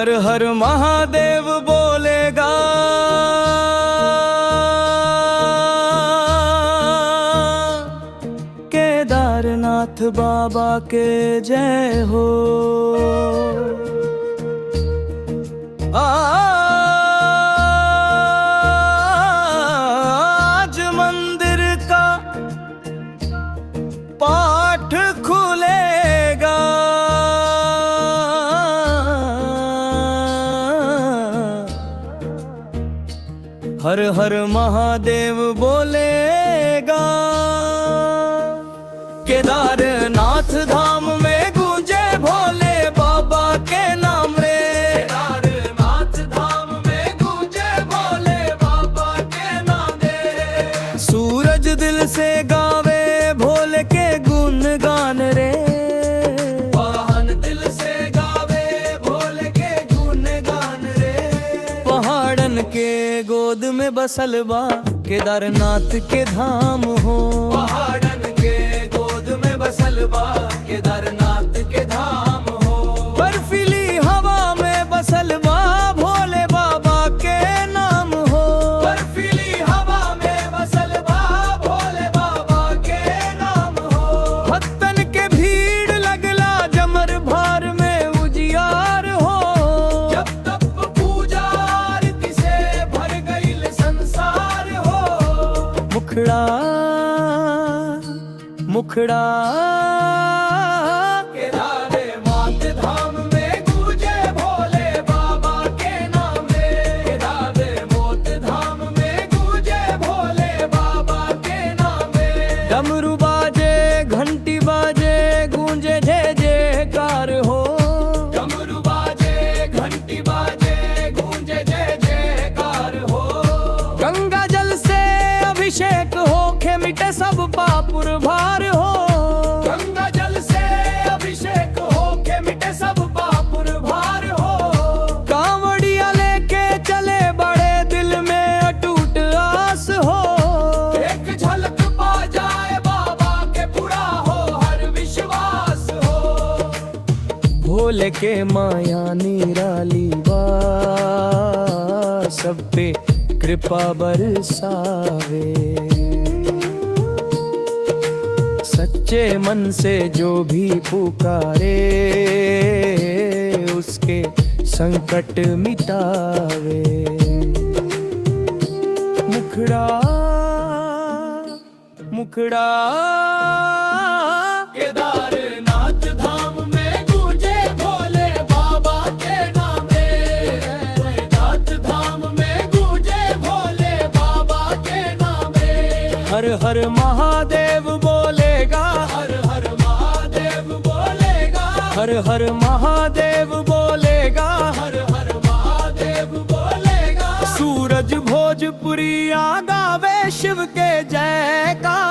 हर हर महादेव बोलेगा, केदारनाथ बाबा के जय हो। आज मंदिर का पाठ खुलेगा, हर हर महादेव बोलेगा। केदारनाथ धाम में गूंजे भोले बाबा के नाम रे। केदारनाथ धाम में गूंजे भोले बाबा के नाम रे। सूरज दिल से गावे भोले के गुण गान रे। वाहन दिल से गावे भोले के गुण गान रे। पहाड़न के गोद में बसल बा केदारनाथ के धाम हो। पहाड़न के गोद में बसल बा केदारनाथ के धाम हो। बर्फीली हवा में बसल बा भोले बाबा के नाम हो। बर्फीली हवा में बसल बा भोले बाबा के नाम हो। भक्तन के भीड़ लगला जमर भार में उजियार हो। जब तप पूजा आरती से भर गईल संसार हो। मुखड़ा मुखड़ा केदारनाथ धाम में गूंजे भोले बाबा के नाम रे। केदारनाथ धाम में गूंजे भोले बाबा के नाम रे। डमरू बाजे घंटी बाजे गूंजे जय जयकार हो। डमरू बाजे घंटी बाजे गूंजे जय जयकार हो। गंगा जल से अभिषेक हो के मिटे सब पापुर भार हो। गंगा जल से अभिषेक हो के मिटे सब पापुर भार हो। कांवड़िया लेके चले बड़े दिल में अटूट आस हो। एक झलक पा जाए बाबा के पूरा हो हर विश्वास हो। भोले के माया निराली बा सब पे कृपा बरसावे। सच्चे मन से जो भी पुकारे उसके संकट मिटावे। मुखड़ा मुखड़ा केदारनाथ धाम में गूंजे भोले बाबा के नाम रे। केदारनाथ धाम में गूंजे भोले बाबा के नाम रे। हर हर महादेव बोलेगा, हर हर महादेव बोलेगा। हर हर महादेव बोलेगा, हर हर महादेव बोलेगा। सूरज भोजपुरी गावे शिव के जयकार।